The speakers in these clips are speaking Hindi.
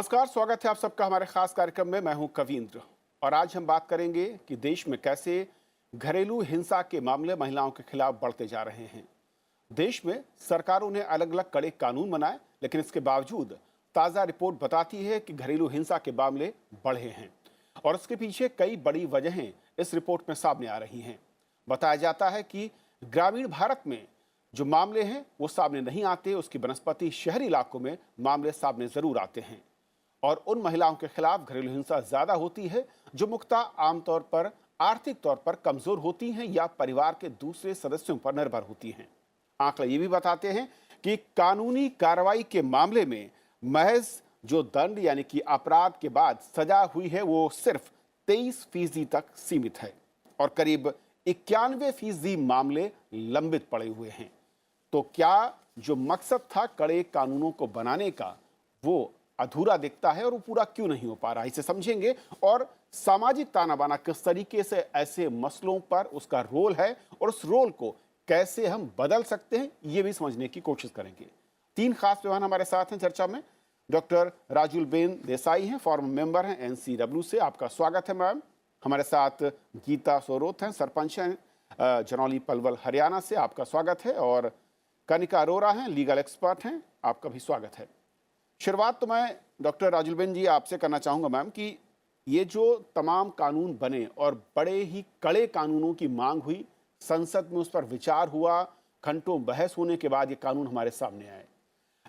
नमस्कार, स्वागत है आप सबका हमारे खास कार्यक्रम में। मैं हूं कवींद्र और आज हम बात करेंगे कि देश में कैसे घरेलू हिंसा के मामले महिलाओं के खिलाफ बढ़ते जा रहे हैं। देश में सरकारों ने अलग अलग कड़े कानून बनाए, लेकिन इसके बावजूद ताज़ा रिपोर्ट बताती है कि घरेलू हिंसा के मामले बढ़े हैं और इसके पीछे कई बड़ी वजहें इस रिपोर्ट में सामने आ रही हैं। बताया जाता है कि ग्रामीण भारत में जो मामले हैं वो सामने नहीं आते, उसकी बनस्पति शहरी इलाकों में मामले सामने जरूर आते हैं और उन महिलाओं के खिलाफ घरेलू हिंसा ज्यादा होती है जो मुख्यतः आमतौर पर आर्थिक तौर पर कमजोर होती हैं या परिवार के दूसरे सदस्यों पर निर्भर होती हैं। आंकड़े ये भी बताते हैं कि कानूनी कार्रवाई के मामले में महज जो दंड यानी कि अपराध के बाद सजा हुई है वो सिर्फ 23% तक सीमित है और करीब 91% मामले लंबित पड़े हुए हैं। तो क्या जो मकसद था कड़े कानूनों को बनाने का वो अधूरा दिखता है और वो पूरा क्यों नहीं हो पा रहा, इसे समझेंगे और सामाजिक ताना बाना किस तरीके से ऐसे मसलों पर उसका रोल है और उस रोल को कैसे हम बदल सकते हैं ये भी समझने की कोशिश करेंगे। तीन खास मेहमान हमारे साथ हैं चर्चा में। डॉक्टर राजुलबेन देसाई हैं, फॉर्मर मेंबर हैं एनसीडब्ल्यू से, आपका स्वागत है मैम। हमारे साथ गीता सोरोत हैं, सरपंच हैं जनौली पलवल हरियाणा से, आपका स्वागत है। और कनिका अरोरा हैं, लीगल एक्सपर्ट हैं, आपका भी स्वागत है। शुरुआत तो मैं डॉक्टर राजुलबेन जी आपसे करना चाहूँगा मैम कि ये जो तमाम कानून बने और बड़े ही कड़े कानूनों की मांग हुई, संसद में उस पर विचार हुआ, घंटों बहस होने के बाद ये कानून हमारे सामने आए,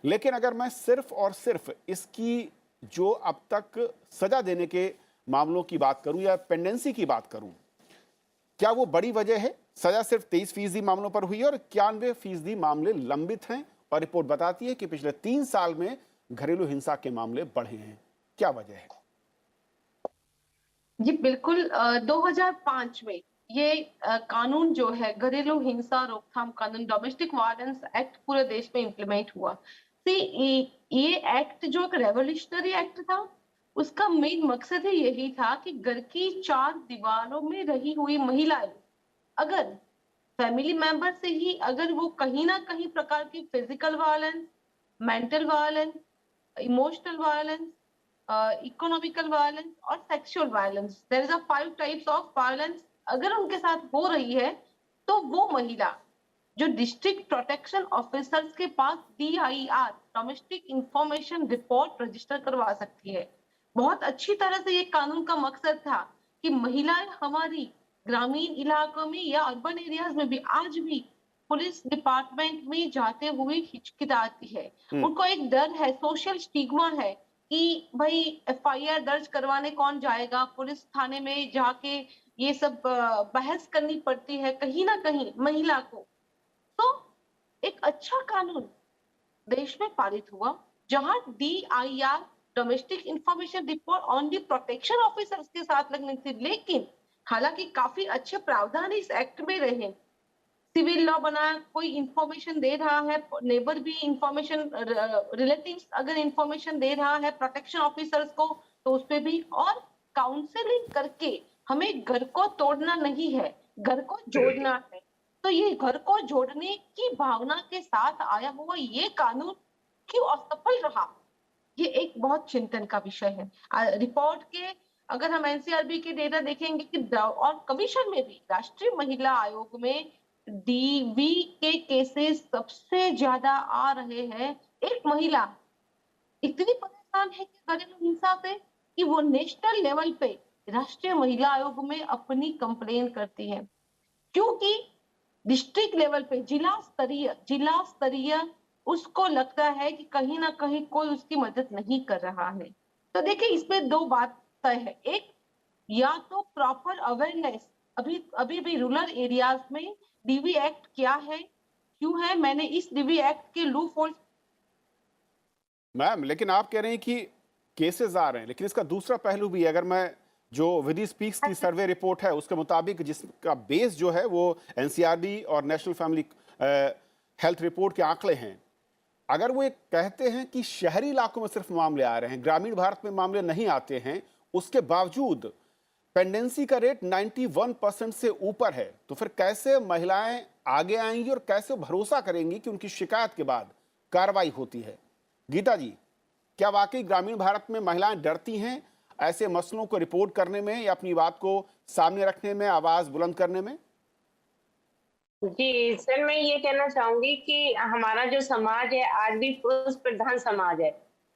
लेकिन अगर मैं सिर्फ और सिर्फ इसकी जो अब तक सजा देने के मामलों की बात करूं या पेंडेंसी की बात करूं, क्या वो बड़ी वजह है? सजा सिर्फ 23% मामलों पर हुई है और 91% मामले लंबित हैं और रिपोर्ट बताती है कि पिछले 3 साल में घरेलू हिंसा के मामले बढ़े हैं। क्या वजह है? जी बिल्कुल। 2005 में ये कानून जो है घरेलू हिंसा रोकथाम कानून, डोमेस्टिक वायलेंस एक्ट पूरे देश में इम्प्लीमेंट हुआ। ये एक्ट जो एक रेवोल्यूशनरी एक्ट था, उसका मेन मकसद ही यही था कि घर की 4 दीवारों में रही हुई महिलाएं अगर फैमिली मेंबर से ही अगर वो कहीं ना कहीं प्रकार की physical violence, mental violence, emotional violence, economical violence और sexual violence, there is a 5 types of violence अगर उनके साथ हो रही है, तो वो महिला जो डिस्ट्रिक्ट प्रोटेक्शन ऑफिसर्स के पास DIR domestic information report register करवा सकती है। बहुत अच्छी तरह से ये कानून का मकसद था कि महिलाएं हमारी ग्रामीण इलाकों में या अर्बन एरियाज में भी आज भी पुलिस डिपार्टमेंट में जाते हुए हिचकिचाती है। उनको एक डर है, सोशल स्टिग्मा है कि भाई FIR दर्ज करवाने कौन जाएगा, पुलिस थाने में जाके ये सब बहस करनी पड़ती है कहीं ना कहीं महिला को। तो एक अच्छा कानून देश में पारित हुआ जहां DIR domestic information report on the protection officers के साथ लगनी थी, लेकिन हालांकि काफी अच्छे प्रावधान इस एक्ट में रहे। सिविल लॉ बनाया, कोई इंफॉर्मेशन दे रहा है, नेबर भी इंफॉर्मेशन, रिलेटिव्स अगर इंफॉर्मेशन दे रहा है प्रोटेक्शन ऑफिसर्स को तो उस पे भी, और काउंसलिंग करके हमें घर को तोड़ना नहीं है, घर को जोड़ना है। तो ये घर को जोड़ने की भावना के साथ आया हुआ ये कानून क्यों असफल रहा, ये एक बहुत चिंतन का विषय है। रिपोर्ट के अगर हम NCRB के डेटा देखेंगे कि और कमीशन में भी राष्ट्रीय महिला आयोग में DV के केसेस सबसे ज्यादा आ रहे हैं। एक महिला इतनी परेशान है कि घरेलू हिंसा से कि वो नेशनल लेवल पे राष्ट्रीय महिला आयोग में अपनी कंप्लेन करती है, क्योंकि डिस्ट्रिक्ट लेवल पे जिला स्तरीय उसको लगता है कि कहीं ना कहीं कोई उसकी मदद नहीं कर रहा है। तो देखिए इसमें 2 बात तय है। एक, या तो प्रॉपर अवेयरनेस, अभी अभी भी रूरल एरियाज में DV एक्ट क्या है, क्यों है, मैंने इस DV एक्ट के लूप होल्स। मैम, लेकिन आप कह रहे हैं कि केसेस आ रहे हैं, लेकिन इसका दूसरा पहलू भी है। अगर मैं जो विधि स्पीक्स की सर्वे रिपोर्ट है उसके मुताबिक, जिसका बेस जो है वो NCRB और नेशनल फैमिली हेल्थ रिपोर्ट के आंकड़े हैं, अगर वो एक कहते हैं कि शहरी इलाकों में सिर्फ मामले आ रहे हैं, ग्रामीण भारत में मामले नहीं आते हैं, उसके बावजूद पेंडेंसी का रेट 91% से ऊपर है, तो फिर कैसे महिलाएं आगे आएंगी और कैसे भरोसा करेंगी कि उनकी शिकायत के बाद कार्रवाई होती है? गीता जी, क्या वाकई ग्रामीण भारत में महिलाएं डरती हैं ऐसे मसलों को रिपोर्ट करने में या अपनी बात को सामने रखने में, आवाज बुलंद करने में? जी, सर मैं ये कहना चाहूँगी कि हमारा जो समाज है आज भी पुरुष प्रधान समाज है।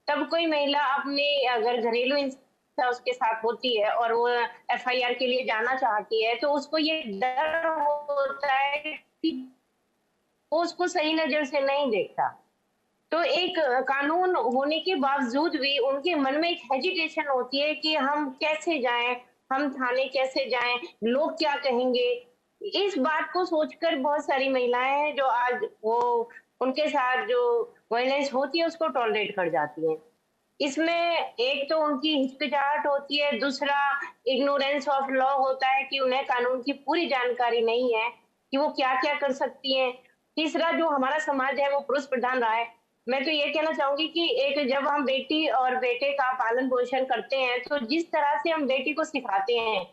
तब कोई महिला अपने अगर घरेलू हिंसा उसके साथ होती है और वो एफआईआर के लिए जाना चाहती है, तो उसको ये डर होता है कि वो उसको सही नज़र से नहीं देखता। तो एक कानून होने के बावजूद भी उनके मन में एक हेजिटेशन होती है कि हम कैसे जाएँ, हम थाने कैसे जाएँ, लोग क्या कहेंगे? इस बात को सोचकर बहुत सारी महिलाएँ हैं जो आज वो उनके साथ जो वायलेंस होती है उसको टॉलरेट कर जाती हैं। इसमें एक तो उनकी हिचकिचाहट होती है, दूसरा इग्नोरेंस ऑफ लॉ होता है कि उन्हें कानून की पूरी जानकारी नहीं है कि वो क्या-क्या कर सकती हैं। तीसरा जो हमारा समाज है वो पुरुष प्रधान रहा है। मैं तो ये कहना चाहूँगी कि एक जब हम बेटी और बेटे का पालन-पोषण करते हैं, तो जिस तरह से हम बेटी को सिखाते हैं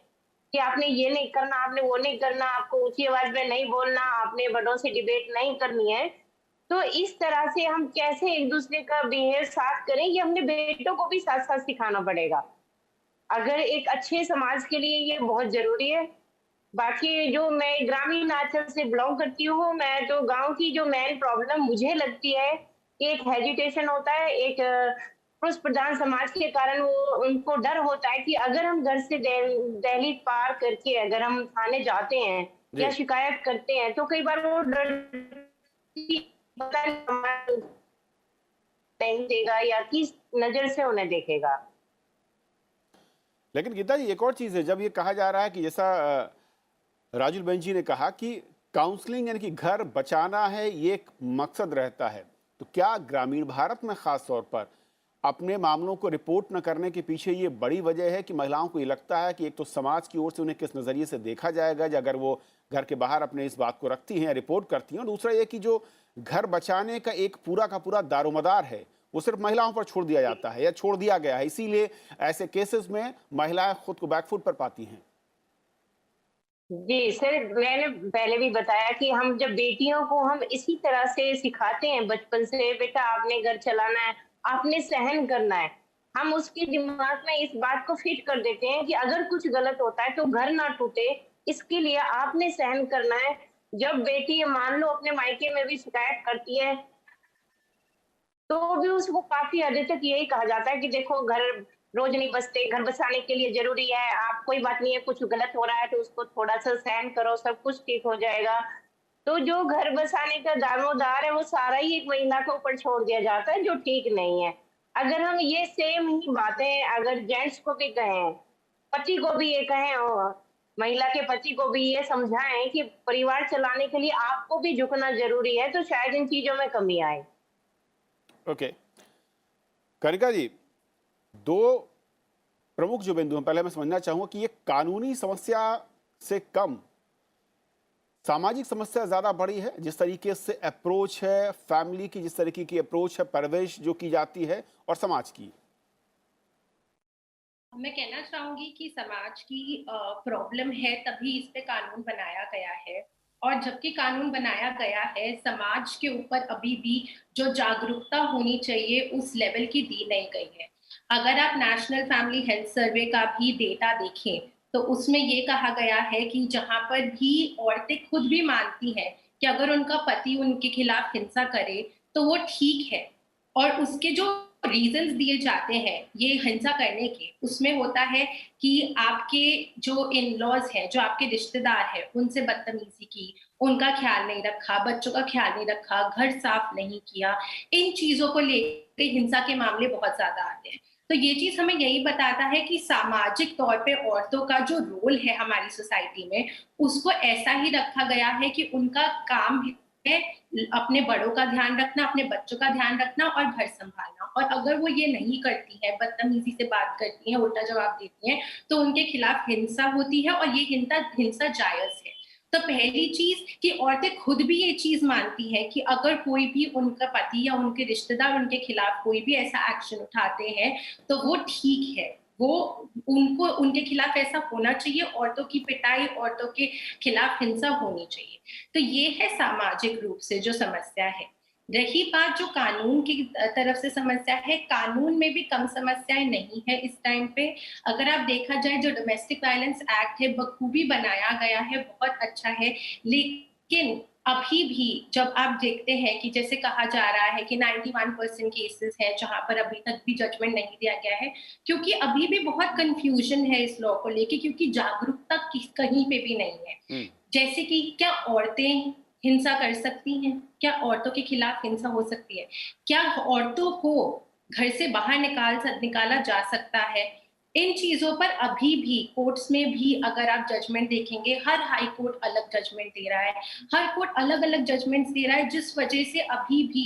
कि आपने ये नहीं करना, आपने वो नहीं करना, आपको ऊँची आवाज़ में नहीं बोलना, आपने बड़ों से डिबेट नहीं करनी है। तो इस तरह से हम कैसे एक-दूसरे का बिहेव साथ करें, ये अपने बेटों को भी साथ-साथ सिखाना पड़ेगा। अगर एक अच्छे समाज के लिए ये बहुत ज़रूरी है। बाकी जो मैं ग्रामीण आंचल से बिलॉन्ग करती हूँ, मैं तो गाँव की जो मेन प्रॉब्लम मुझे लगती है, कि एक हेजिटेशन होता है, एक पुरुष प्रधान समाज के कारण वो उनको डर होता है कि अगर हम घर से दहलीज पार करके अगर हम थाने जाते हैं या जी। शिकायत करते हैं, तो कई बार वो डर पता नहीं समाज नहीं देगा या किस नज़र से उन्हें देखेगा। लेकिन गीता जी, एक और चीज है, जब ये कहा जा रहा है कि जैसा राजुल बेन जी ने कहा कि काउंसलिंग यानी कि घर बचाना है, ये एक मकसद रहता है, तो क्या ग्रामीण भारत में खास तौर पर अपने मामलों को रिपोर्ट न करने के पीछे ये बड़ी वजह है कि महिलाओं को ये लगता है कि एक तो समाज की ओर से उन्हें किस नज़रिए से देखा जाएगा अगर वो घर के बाहर अपने इस बात को रखती हैं, रिपोर्ट करती हैं, और दूसरा ये कि जो घर बचाने का एक पूरा का पूरा दारोमदार है वो सिर्फ महिलाओं पर छोड़ दिया जाता है या छोड़ दिया गया है, इसीलिए ऐसे केसेस में महिलाएं खुद को बैकफुट पर पाती हैं। जी, सर मैंने पहले भी बताया कि हम जब बेटियों को हम इसी तरह से सिखाते हैं बचपन से, बेटा आपने घर चलाना है, आपने सहन करना है। हम उसके दिमाग में इस बात को फिट कर देते हैं कि अगर कुछ गलत होता है तो घर ना टूटे, इसके लिए आपने सहन करना है। जब बेटी मान लो अपने मायके में भी शिकायत करती है, तो भी उसको काफ़ी हद तक यही कहा जाता है कि देखो घर रोज़ नहीं बसते, घर बसाने के लिए ज़रूरी है, आप कोई बात नहीं है, कुछ गलत हो रहा है तो उसको थोड़ा-सा सहन करो, सब कुछ ठीक हो जाएगा। तो जो घर बसाने का दारोमदार है, वो सारा ही एक महिला के ऊपर छोड़ दिया जाता है, जो ठीक नहीं है। अगर हम ये सेम ही बातें अगर जेंट्स को भी कहें, पति को भी ये कहें और महिला के पति को भी ये समझाएँ कि परिवार चलाने के लिए आपको भी झुकना ज़रूरी है, तो शायद इन चीज़ों में कमी आए। ओके, कनिका जी, दो प्रमुख जो बिंदु हैं, पहले मैं समझना चाहूंगा कि ये कानूनी समस्या से कम सामाजिक समस्या ज्यादा बड़ी है, जिस तरीके से अप्रोच है फैमिली की, जिस तरीके की अप्रोच है परवरिश जो की जाती है, और समाज की। मैं कहना चाहूंगी कि समाज की प्रॉब्लम है तभी इस पे कानून बनाया गया है, और जबकि कानून बनाया गया है समाज के ऊपर अभी भी जो जागरूकता होनी चाहिए उस लेवल की दी नहीं गई है। अगर आप नेशनल फैमिली हेल्थ सर्वे का भी डेटा देखें तो उसमें ये कहा गया है कि जहां पर भी औरतें खुद भी मानती हैं कि अगर उनका पति उनके खिलाफ हिंसा करे तो वो ठीक है, और उसके जो रीजंस दिए जाते हैं ये हिंसा करने के, उसमें होता है कि आपके जो इन लॉज है, जो आपके रिश्तेदार है, उनसे बदतमीजी की, उनका ख्याल नहीं रखा, बच्चों का ख्याल नहीं रखा, घर साफ नहीं किया, इन चीजों को लेकर हिंसा के मामले बहुत ज्यादा आते हैं। तो ये चीज हमें यही बताता है कि सामाजिक तौर पे औरतों का जो रोल है हमारी सोसाइटी में, उसको ऐसा ही रखा गया है कि उनका काम है अपने बड़ों का ध्यान रखना, अपने बच्चों का ध्यान रखना और घर संभालना, और अगर वो ये नहीं करती है, बदतमीजी से बात करती हैं, उल्टा जवाब देती हैं, तो उनके खिलाफ हिंसा होती है, और ये हिंसा जायज है। तो पहली चीज कि औरतें खुद भी ये चीज मानती हैं कि अगर कोई भी उनका पति या उनके रिश्तेदार उनके खिलाफ कोई भी ऐसा एक्शन उठाते हैं तो वो ठीक है, वो उनको उनके खिलाफ ऐसा होना चाहिए, औरतों की पिटाई, औरतों के खिलाफ हिंसा होनी चाहिए। तो ये है सामाजिक रूप से जो समस्या है। रही बात जो कानून की तरफ से समस्या है, कानून में भी कम समस्याएं नहीं है इस टाइम पे। अगर आप देखा जाए जो डोमेस्टिक वायलेंस एक्ट है बखूबी बनाया गया है, बहुत अच्छा है, लेकिन अभी भी जब आप देखते हैं कि जैसे कहा जा रहा है कि 91% केसेस हैं जहां पर अभी तक भी जजमेंट नहीं दिया गया है, क्योंकि अभी भी बहुत कंफ्यूजन है इस लॉ को लेके, क्योंकि जागरूकता कहीं पे भी नहीं है। जैसे कि क्या औरतें हिंसा कर सकती हैं? क्या औरतों के खिलाफ हिंसा हो सकती है? क्या औरतों को घर से बाहर निकाला जा सकता है? इन चीजों पर अभी भी कोर्ट्स में भी अगर आप जजमेंट देखेंगे, हर हाई कोर्ट अलग जजमेंट दे रहा है, हर कोर्ट अलग-अलग जजमेंट्स दे रहा है, जिस वजह से अभी भी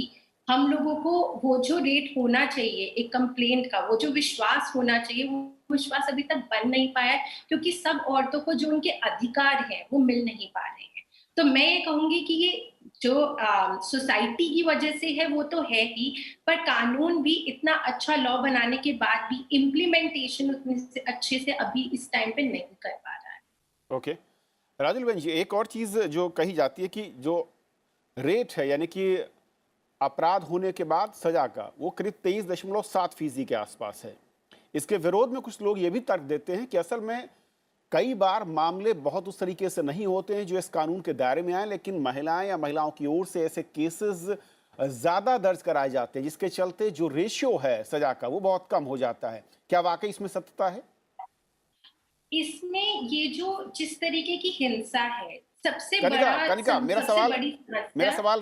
हम लोगों को वो जो रेट होना चाहिए एक कंप्लेंट का, वो जो विश्वास होना चाहिए, वो विश्वास अभी तक बन नहीं पाया है, क्योंकि सब औरतों को जो उनके अधिकार हैं, वो मिल नहीं पा रहे हैं। तो मैं ये कहूंगी कि ये जो सोसाइटी की वजह से है वो तो है ही, पर कानून भी इतना अच्छा लॉ बनाने के बाद भी इम्प्लीमेंटेशन उतने से अच्छे से अभी इस टाइम पे नहीं कर पा रहा है। ओके, राजुल बहन जी, एक और चीज़ जो कही जाती है कि जो रेट है, यानी कि अपराध होने के बाद सजा का, वो करीब 23.7% के आसपास है। इसके विरोध में कुछ लोग ये भी तर्क देते हैं कि असल में कई बार मामले बहुत उस तरीके से नहीं होते हैं जो इस कानून के दायरे में आए, लेकिन महिलाएं या महिलाओं की ओर से ऐसे केसेस ज्यादा दर्ज कराए जाते हैं, जिसके चलते जो रेशियो है सजा का वो बहुत कम हो जाता है। क्या वाकई इसमें सत्यता है? इसमें ये जो जिस तरीके की हिंसा है, सबसे कनिका, बड़ा कनिका, सबसे बड़ी मेरा समस्या। सवाल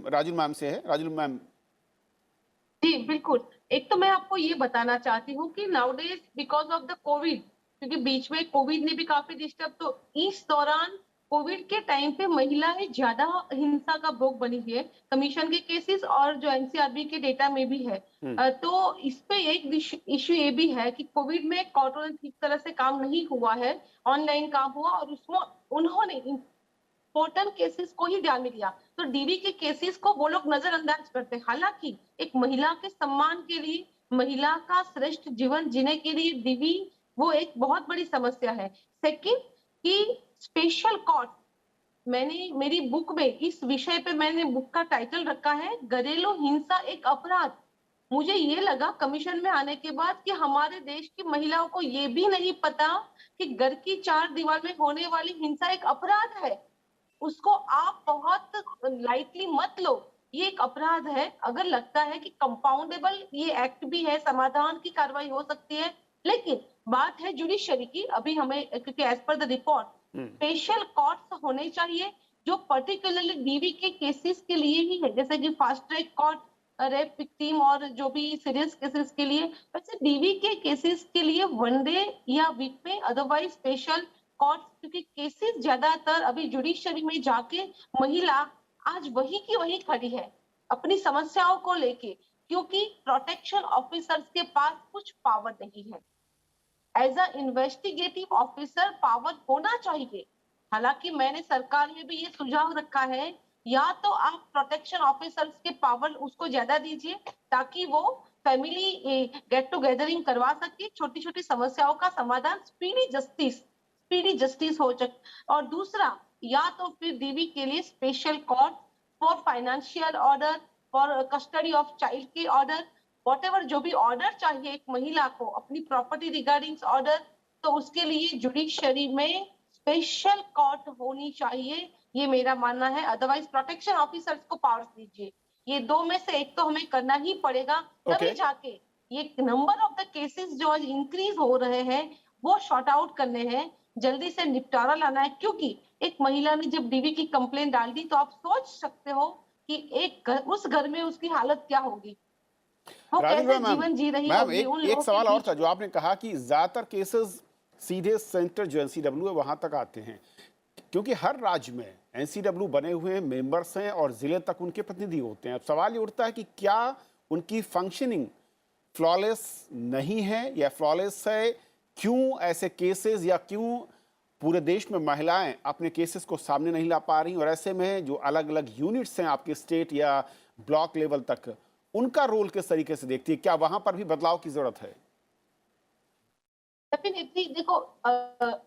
राजुल मैम से है। राजुल मैम, जी बिल्कुल। एक तो मैं आपको ये बताना चाहती हूँ कि nowadays because of the Covid, क्योंकि बीच में कोविड ने भी काफी डिस्टर्ब, तो इस दौरान कोविड के टाइम पे महिलाएं ज्यादा हिंसा का भोग बनी हुई है। कमीशन के केसेस और जो एनसीआरबी के डेटा में भी है। तो इस पे एक इश्यू ये भी है कि कोविड में कोर्ट ठीक तरह से काम नहीं हुआ है, ऑनलाइन काम हुआ, और उसमें उन्होंने इम्पोर्टेंट केसेस को ही ध्यान में लिया, तो डीवी के केसेस को वो लोग नजरअंदाज करते हैं। हालांकि एक महिला के सम्मान के लिए, महिला का श्रेष्ठ जीवन जीने के लिए डीवी वो एक बहुत बड़ी समस्या है। सेकंड कि स्पेशल कोर्ट, मैंने मेरी बुक में इस विषय पे मैंने बुक का टाइटल रखा है घरेलू हिंसा एक अपराध। मुझे ये लगा कमीशन में आने के बाद कि हमारे देश की महिलाओं को ये भी नहीं पता कि घर की चार दीवार में होने वाली हिंसा एक अपराध है। उसको आप बहुत लाइटली मत लो, ये एक अपराध है। अगर लगता है कि कंपाउंडेबल ये एक्ट भी है, समाधान की कार्रवाई हो सकती है, लेकिन बात है जुडिशरी की। अभी हमें, क्योंकि as per the report special courts होने चाहिए जो पर्टिकुलरली डीवी के केसेस के लिए ही है, जैसे कि fast track court rape victim और जो भी सीरियस केसेस के लिए, वैसे डीवी के केसेस के लिए वनडे या वीक में, अदरवाइज स्पेशल कोर्ट, क्योंकि केसेस ज्यादातर अभी जुडिशरी में जाके महिला आज वही की वही खड़ी है अपनी समस्याओं को लेके, क्योंकि प्रोटेक्शन ऑफिसर्स के पास कुछ पावर नहीं है। As a investigative officer power होना चाहिए। हालांकि मैंने सरकार में भी ये सुझाव रखा है, या तो आप प्रोटेक्शन ऑफिसर्स के पावर उसको ज्यादा दीजिए ताकि वो फैमिली गेट टुगेदरिंग करवा सके, छोटी छोटी समस्याओं का समाधान, स्पीडी जस्टिस हो सके। और दूसरा, या तो फिर डीवी के लिए special court for financial order, for custody of child के ऑर्डर, वॉटेवर जो भी ऑर्डर चाहिए एक महिला को अपनी प्रॉपर्टी रिगार्डिंग ऑर्डर, तो उसके लिए जुडिशरी में स्पेशल कोर्ट होनी चाहिए, ये मेरा मानना है। अदरवाइज प्रोटेक्शन ऑफिसर्स को पावर्स दीजिए, ये दो में से एक तो हमें करना ही पड़ेगा, तभी जाके ये नंबर ऑफ द केसेस जो आज इंक्रीज हो रहे हैं वो शॉर्ट आउट करने हैं, जल्दी से निपटारा लाना है। क्योंकि एक महिला ने जब डीवी की कंप्लेंट डाल दी तो आप सोच सकते हो कि एक उस घर में उसकी हालत क्या होगी, वो कैसे जीवन जी रही होगी। एक सवाल और था जो आपने कहा कि ज्यादातर केसेस सीधे सेंटर जो एनसीडब्ल्यू है वहां तक आते हैं, क्योंकि हर राज्य में एनसीडब्ल्यू बने हुए मेंबर्स हैं और जिले तक उनके प्रतिनिधि होते हैं। अब सवाल ये उठता है कि क्या उनकी फंक्शनिंग फ्लॉलेस नहीं है या फ्लॉलेस है? क्यों ऐसे केसेस, या क्यों पूरे देश में महिलाएं अपने केसेस को सामने नहीं ला पा रही? और ऐसे में जो अलग अलग यूनिट्स हैं आपके स्टेट या ब्लॉक लेवल तक, उनका रोल किस तरीके से देखती है? क्या वहां पर भी बदलाव की जरूरत है? डेफिनेटली देखो,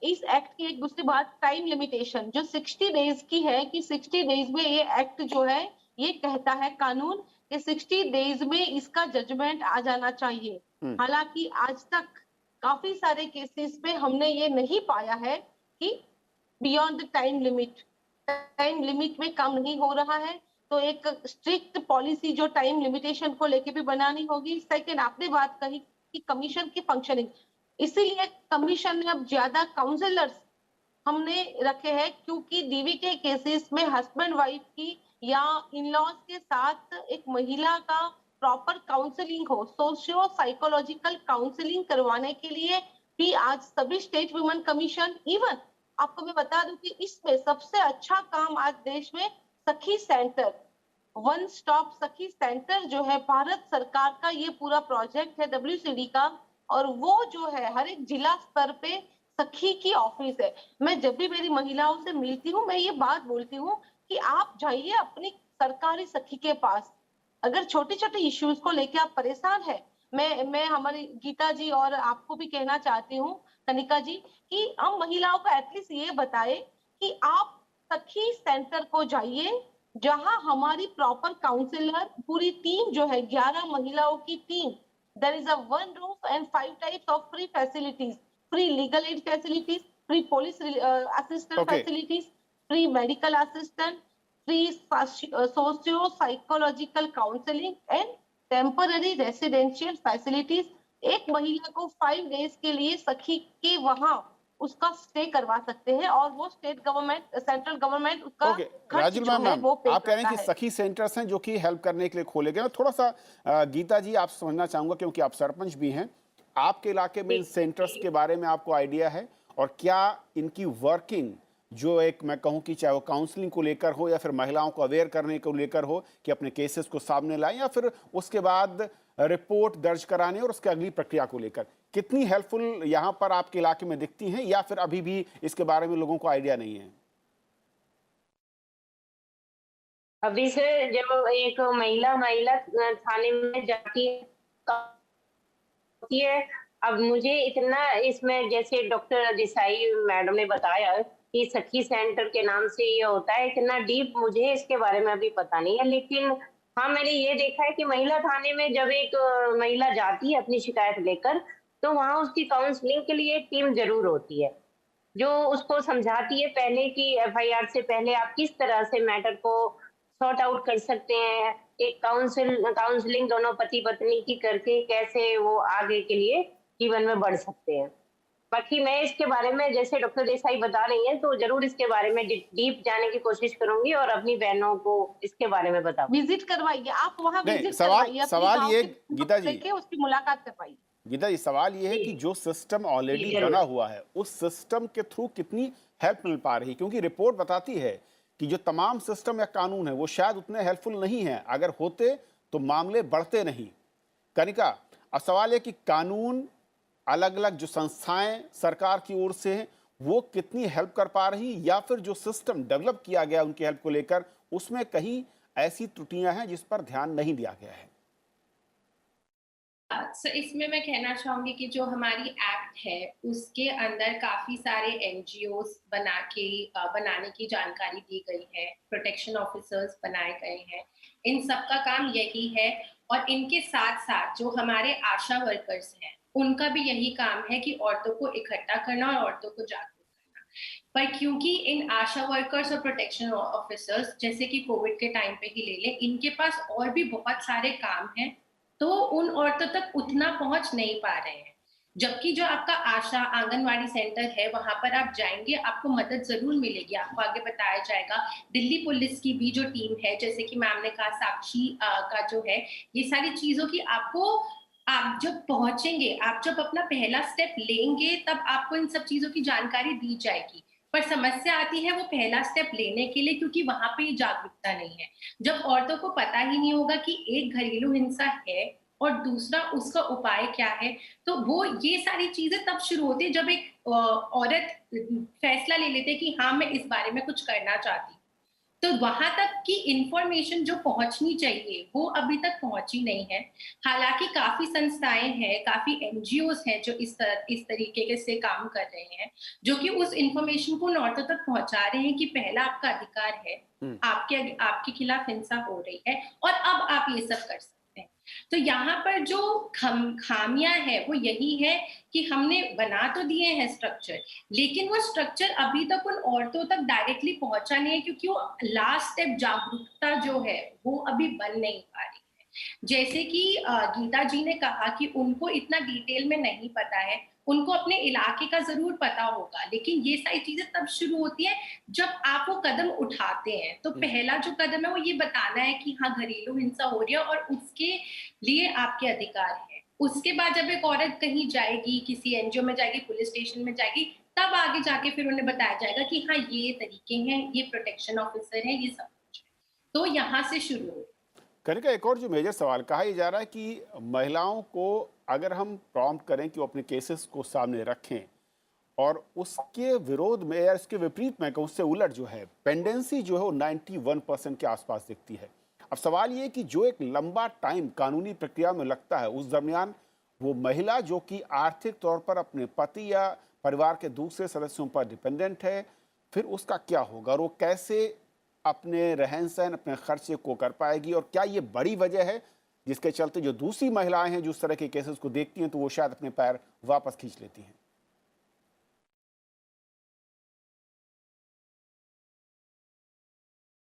इस एक्ट की एक दूसरी बात टाइम लिमिटेशन जो 60 डेज की है, कि 60 डेज में ये एक्ट जो है ये कहता है कानून कि 60 डेज में इसका जजमेंट आ जाना चाहिए। हालांकि आज तक काफी सारे केसेस में हमने ये नहीं पाया है कि बियॉन्ड द टाइम लिमिट में काम नहीं हो रहा है। तो एक स्ट्रिक्ट पॉलिसी जो टाइम लिमिटेशन को लेके भी बनानी होगी। सेकंड, आपने बात कही कि कमीशन की फंक्शनिंग, इसीलिए कमीशन ने अब ज्यादा काउंसलर्स हमने रखे हैं, क्योंकि डीवी के केसेस में हस्बैंड वाइफ की या इन लॉज के साथ एक महिला का प्रॉपर काउंसलिंग हो, सोशियो साइकोलॉजिकल काउंसलिंग करवाने के लिए भी आज सभी स्टेट वुमेन कमीशन, इवन आपको मैं बता दूं कि इसमें सबसे अच्छा काम आज देश में सखी सेंटर, वन स्टॉप सखी सेंटर जो है भारत सरकार का ये पूरा प्रोजेक्ट है WCD का, और वो जो है हर एक जिला स्तर पे सखी की ऑफिस है। मैं जब भी मेरी महिलाओं से मिलती हूँ, मैं ये बात बोलती हूँ कि आप जाइए अपनी सरकारी सखी के पास, अगर छोटे छोटे इश्यूज को लेके आप परेशान है। मैं हमारी गीता जी और आपको भी कहना चाहती हूँ कनिका जी कि हम महिलाओं को एटलीस्ट ये बताए कि आप सखी सेंटर को जाइए, जहां हमारी प्रॉपर काउंसलर पूरी टीम जो है 11 महिलाओं की टीम, there is a one roof and 5 types of free facilities, free legal aid facilities, free police assistance Okay. facilities, free medical assistance, free socio-psychological counseling and temporary residential facilities। एक महिला को 5 डेज के लिए सखी के वहां उसका स्टे करवा सकते हैं, और वो स्टेट गवर्नमेंट, सेंट्रल गवर्नमेंट उसका खर्च राजुल जो है मैम, वो पे आप कह रहे हैं करता कि है। सखी सेंटर्स हैं जो कि हेल्प करने के लिए खोले गए। मैं थोड़ा सा गीता जी आप समझना चाहूंगा, क्योंकि आप सरपंच भी हैं, आपके इलाके में इन सेंटर्स के बारे में आपको आइडिया है, और क्या इनकी वर्किंग जो एक मैं कहूं कि चाहे वो काउंसलिंग को लेकर हो या फिर महिलाओं को अवेयर करने को लेकर हो कि अपने केसेस को सामने लाएं, या फिर उसके बाद रिपोर्ट दर्ज कराने और उसके अगली प्रक्रिया को लेकर, कितनी हेल्पफुल यहाँ पर आपके इलाके में दिखती हैं, या फिर अभी भी इसके बारे में लोगों को आइडिया नहीं है? अभी से जब एक महिला थाने में जाती है, अब मुझे इतना इसमें, जैसे डॉक्टर देसाई मैडम ने बताया कि सखी सेंटर के नाम से ये होता है, इतना डीप मुझे इसके बारे में अभी पता नहीं है। लेकिन हाँ, मैंने ये देखा है कि महिला थाने में जब एक महिला जाती है अपनी शिकायत लेकर, तो वहाँ उसकी काउंसलिंग के लिए एक टीम जरूर होती है जो उसको समझाती है पहले कि FIR से पहले आप किस तरह से मैटर को सॉर्ट आउट कर सकते हैं, एक काउंसलिंग दोनों पति पत्नी की करके कैसे वो आगे के लिए जीवन में बढ़ सकते हैं। बाकी मैं इसके बारे में, जैसे डॉक्टर देसाई बता रही हैं, तो जरूर इसके बारे में डीप जाने की कोशिश करूंगी और अपनी बहनों को इसके बारे में बताऊंगी। विजिट करवाइए, आप वहां नहीं, विजिट सवाल करवाइए, सवाल ये गीता जी, लेके उसकी मुलाकात करवाइए। गीता जी, सवाल ये है कि जो सिस्टम ऑलरेडी बना हुआ है, उस सिस्टम के थ्रू कितनी हेल्प मिल पा रही, क्योंकि रिपोर्ट बताती है कि जो तमाम सिस्टम या कानून है वो शायद उतने हेल्पफुल नहीं है, अगर होते तो मामले बढ़ते नहीं। कनिका, अब सवाल है कि कानून, अलग अलग जो संस्थाएं सरकार की ओर से हैं, वो कितनी हेल्प कर पा रही, या फिर जो सिस्टम डेवलप किया गया उनकी हेल्प को लेकर उसमें कहीं ऐसी त्रुटियां हैं जिस पर ध्यान नहीं दिया गया है? इसमें मैं कहना चाहूंगी कि जो हमारी एक्ट है उसके अंदर काफी सारे NGOs बनाने की जानकारी दी गई है, प्रोटेक्शन ऑफिसर्स बनाए गए हैं, इन सब का काम यही है। और इनके साथ साथ जो हमारे आशा वर्कर्स हैं उनका भी यही काम है कि औरतों को इकट्ठा करना और औरतों को जागरूक करना। पर क्योंकि इन आशा वर्कर्स और प्रोटेक्शन ऑफिसर्स, जैसे कि कोविड के टाइम पे ही ले लें, इनके पास और भी बहुत सारे काम हैं, तो उन औरतों तक उतना पहुंच नहीं पा रहे हैं। जबकि जो आपका आशा आंगनवाड़ी सेंटर है, वहां पर आप जाएंगे, आपको मदद जरूर मिलेगी, आपको आगे बताया जाएगा। दिल्ली पुलिस की भी जो टीम है, जैसे कि मैम ने कहा, साक्षी का जो है, ये सारी चीजों की आपको, आप जब पहुंचेंगे, आप जब अपना पहला स्टेप लेंगे, तब आपको इन सब चीजों की जानकारी दी जाएगी। पर समस्या आती है वो पहला स्टेप लेने के लिए, क्योंकि वहां पे जागरूकता नहीं है। जब औरतों को पता ही नहीं होगा कि एक घरेलू हिंसा है और दूसरा उसका उपाय क्या है, तो वो ये सारी चीजें तब शुरू होती है जब एक औरत फैसला ले लेते कि हाँ, मैं इस बारे में कुछ करना चाहती हूँ। तो वहां तक की इंफॉर्मेशन जो पहुंचनी चाहिए वो अभी तक पहुंची नहीं है। हालांकि काफी संस्थाएं हैं, काफी एनजीओज हैं जो इस तरीके के से काम कर रहे हैं, जो कि उस इंफॉर्मेशन को औरतों तक पहुंचा रहे हैं कि पहला आपका अधिकार है, आपके खिलाफ हिंसा हो रही है और अब आप ये सब कर सकते हैं। तो यहाँ पर जो खामियां है वो यही है कि हमने बना तो दिए हैं स्ट्रक्चर, लेकिन वो स्ट्रक्चर अभी तक उन औरतों तक डायरेक्टली पहुंचा नहीं है, क्योंकि वो लास्ट स्टेप जागरूकता जो है वो अभी बन नहीं पा रही है। जैसे कि गीता जी ने कहा कि उनको इतना डिटेल में नहीं पता है, उनको अपने इलाके का जरूर पता होगा, लेकिन ये सारी चीजें तब शुरू होती है जब आप वो कदम उठाते हैं। तो पहला जो कदम है वो ये बताना है कि हाँ घरेलू हिंसा हो रही है और उसके लिए आपके अधिकार है। उसके बाद जब एक औरत कहीं जाएगी, किसी एनजीओ में जाएगी, पुलिस स्टेशन में जाएगी, तब आगे जाके फिर उन्हें बताया जाएगा कि हाँ ये तरीके हैं, ये प्रोटेक्शन ऑफिसर है, ये सब कुछ है। तो यहाँ से शुरू हो। कनिका, एक और जो मेजर सवाल कहा यह जा रहा है कि महिलाओं को अगर हम प्रॉम्प्ट करें कि वो अपने केसेस को सामने रखें और उसके विरोध में या इसके विपरीत में उससे उलट जो है पेंडेंसी जो है वो 91% के आसपास दिखती है। अब सवाल ये कि जो एक लंबा टाइम कानूनी प्रक्रिया में लगता है, उस दरमियान वो महिला जो कि आर्थिक तौर पर अपने पति या परिवार के दूसरे सदस्यों पर डिपेंडेंट है, फिर उसका क्या होगा और वो कैसे अपने रहन सहन, अपने खर्चे को कर पाएगी? और क्या ये बड़ी वजह है जिसके चलते जो दूसरी महिलाएं हैं जो इस तरह के केसेस को देखती हैं तो वो शायद अपने पैर वापस खींच लेती हैं?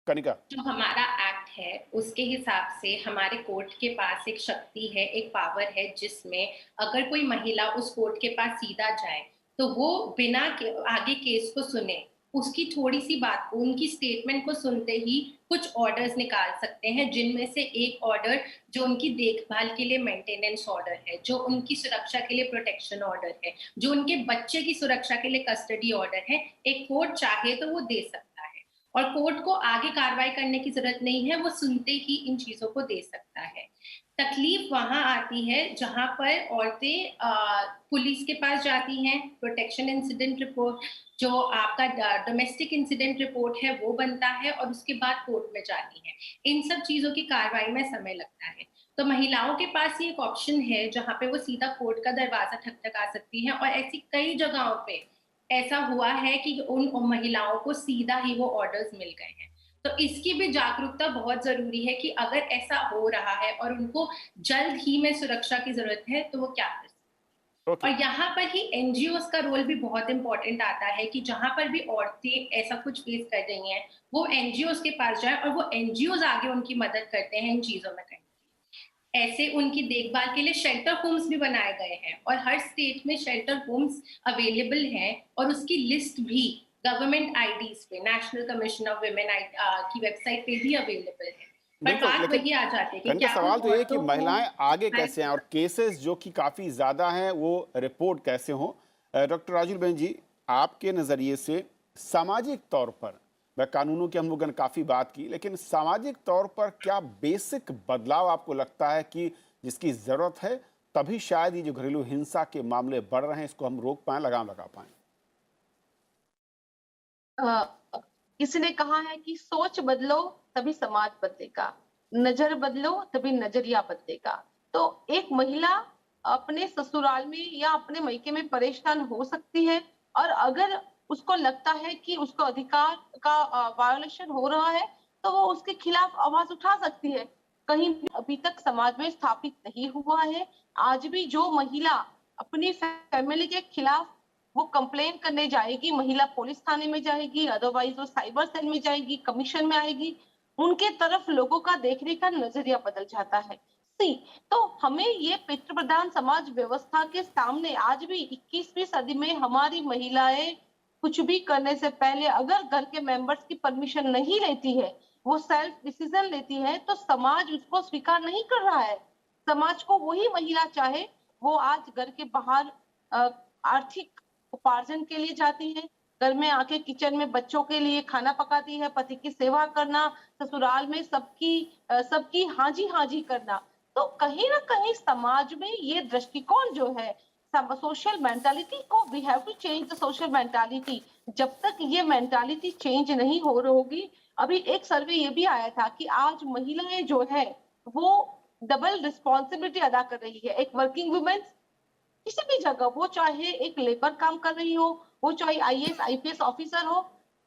कनिका, जो हमारा एक्ट है उसके हिसाब से हमारे कोर्ट के पास एक शक्ति है, एक पावर है, जिसमें अगर कोई महिला उस कोर्ट के पास सीधा जाए तो वो बिना आगे केस को सुने, उसकी थोड़ी सी बात को, उनकी स्टेटमेंट को सुनते ही कुछ ऑर्डर्स निकाल सकते हैं, जिनमें से एक ऑर्डर जो उनकी देखभाल के लिए मेंटेनेंस ऑर्डर है, जो उनकी सुरक्षा के लिए प्रोटेक्शन ऑर्डर है, जो उनके बच्चे की सुरक्षा के लिए कस्टडी ऑर्डर है, एक कोर्ट चाहे तो वो दे सकता है और कोर्ट को आगे कार्रवाई करने की जरूरत नहीं है, वो सुनते ही इन चीजों को दे सकता है। तकलीफ वहां आती है जहां पर औरतें पुलिस के पास जाती हैं, प्रोटेक्शन इंसिडेंट रिपोर्ट जो आपका डोमेस्टिक इंसिडेंट रिपोर्ट है वो बनता है और उसके बाद कोर्ट में जाती हैं। इन सब चीजों की कार्रवाई में समय लगता है। तो महिलाओं के पास ये एक ऑप्शन है जहां पे वो सीधा कोर्ट का दरवाजा ठकठका सकती हैं और ऐसी कई जगहों पे ऐसा हुआ है कि उन महिलाओं को सीधा ही वो ऑर्डर्स मिल गए हैं। तो इसकी भी जागरूकता बहुत जरूरी है कि अगर ऐसा हो रहा है और उनको जल्द ही में सुरक्षा की जरूरत है तो वो क्या कर सकते। ओके। और यहाँ पर ही एनजीओज का रोल भी बहुत इंपॉर्टेंट आता है कि जहां पर भी औरतें ऐसा कुछ फेस कर रही हैं, वो एनजीओज के पास जाए और वो एनजीओज आगे उनकी मदद करते हैं इन चीजों में। ऐसे उनकी देखभाल के लिए शेल्टर होम्स भी बनाए गए हैं और हर स्टेट में शेल्टर होम्स अवेलेबल हैं और उसकी लिस्ट भी गवर्नमेंट आईडीज पे, नेशनल कमीशन ऑफ वुमेन की वेबसाइट पे भी अवेलेबल है। पर बिल्कुल, बात लेकिन वही आ जाती है कि कनिका, क्या सवाल तो ये है कि औरतों को महिलाएं आगे कैसे आएं और केसेस जो कि काफ़ी ज़्यादा हैं वो रिपोर्ट कैसे हों? डॉक्टर राजुल बहन जी, आपके नज़रिए से सामाजिक तौर पर, मैं कानूनों की हम लोगों ने काफ़ी बात की, लेकिन सामाजिक तौर पर क्या बेसिक बदलाव आपको लगता है कि जिसकी ज़रूरत है, तभी शायद ये जो घरेलू हिंसा के मामले बढ़ रहे हैं इसको हम रोक पाएं, लगाम लगा पाएं? किसी ने कहा है कि सोच बदलो तभी समाज बदलेगा, नजर बदलो तभी नजरिया बदलेगा। तो एक महिला अपने ससुराल में या अपने मायके में परेशान हो सकती है और अगर उसको लगता है कि उसको अधिकार का वायोलेशन हो रहा है तो वो उसके खिलाफ आवाज उठा सकती है। कहीं भी अभी तक समाज में स्थापित नहीं हुआ है। आज भी जो महिला अपनी फैमिली के खिलाफ वो कंप्लेन करने जाएगी, महिला पुलिस थाने में जाएगी, अदरवाइज वो साइबर सेल में जाएगी, कमीशन में आएगी, उनके तरफ लोगों का देखने का नजरिया बदल जाता है। सी तो हमें ये पितृ प्रधान समाज व्यवस्था के सामने आज भी 21वीं सदी में हमारी महिलाएं कुछ भी करने से पहले अगर घर के मेंबर्स की परमिशन नहीं लेती है, वो सेल्फ डिसीजन लेती है, तो समाज उसको स्वीकार नहीं कर रहा है। समाज को वही महिला चाहे वो आज घर के बाहर आर्थिक उपार्जन के लिए जाती है, घर में आके किचन में बच्चों के लिए खाना पकाती है, पति की सेवा करना, ससुराल में सबकी हाजी हाजी करना। तो कहीं ना कहीं समाज में ये दृष्टिकोण जो है सोशल मेंटालिटी को, we have to change the social mentality. जब तक ये मेंटालिटी चेंज नहीं हो रही होगी, अभी एक सर्वे ये भी आया था कि आज महिलाएं जो है वो डबल रिस्पॉन्सिबिलिटी अदा कर रही है। एक वर्किंग वुमेन किसी भी जगह, वो चाहे एक लेबर काम कर रही हो, वो चाहे आईएएस आईपीएस ऑफिसर हो,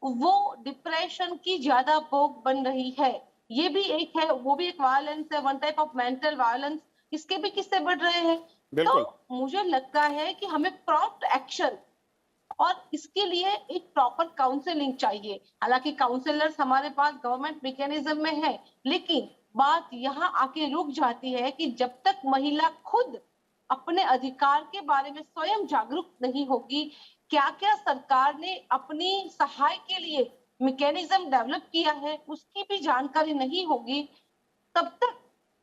वो डिप्रेशन की ज्यादा भोग बन रही है। ये भी एक है, वो भी एक वायलेंस है, one type of mental violence. इसके भी किस्से बढ़ रहे हैं। बिल्कुल। तो मुझे लगता है कि हमें प्रॉम्प्ट एक्शन और इसके लिए एक प्रॉपर काउंसलिंग चाहिए। हालांकि काउंसलर्स हमारे पास गवर्नमेंट मैकेनिज्म में है, लेकिन बात यहाँ आके रुक जाती है कि जब तक महिला खुद अपने अधिकार के बारे में स्वयं जागरूक नहीं होगी, क्या क्या सरकार ने अपनी सहाय के लिए मैकेनिज्म डेवलप किया है उसकी भी जानकारी नहीं होगी, तब तक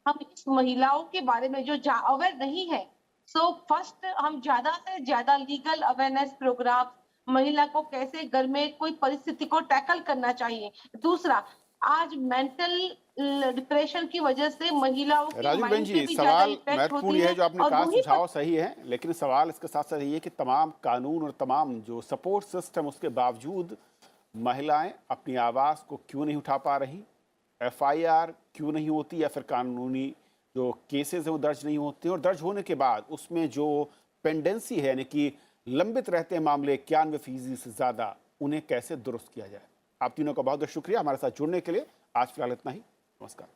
हम इस महिलाओं के बारे में जो अवेयर नहीं है। सो फर्स्ट हम ज्यादा से ज्यादा लीगल अवेयरनेस प्रोग्राम, महिला को कैसे घर में कोई परिस्थिति को टैकल करना चाहिए। दूसरा, आज मेंटल डिप्रेशन की वजह से महिलाओं की राजू माइंड बहन पे जी, भी ज्यादा सवाल इफेक्ट महत्वपूर्ण होती ये है है जो आपने और कहा, वही सुझाव सही है, लेकिन सवाल इसके साथ साथ ये है कि तमाम कानून और तमाम जो सपोर्ट सिस्टम उसके बावजूद महिलाएं अपनी आवाज़ को क्यों नहीं उठा पा रही, एफआईआर क्यों नहीं होती, या फिर कानूनी जो केसेस हैं वो दर्ज नहीं होते हैं, और दर्ज होने के बाद उसमें जो पेंडेंसी है, यानी कि लंबित रहते हैं मामले 91% से ज़्यादा, उन्हें कैसे दुरुस्त किया जाए। आप तीनों का बहुत बहुत शुक्रिया हमारे साथ जुड़ने के लिए। आज फिलहाल इतना ही। नमस्कार।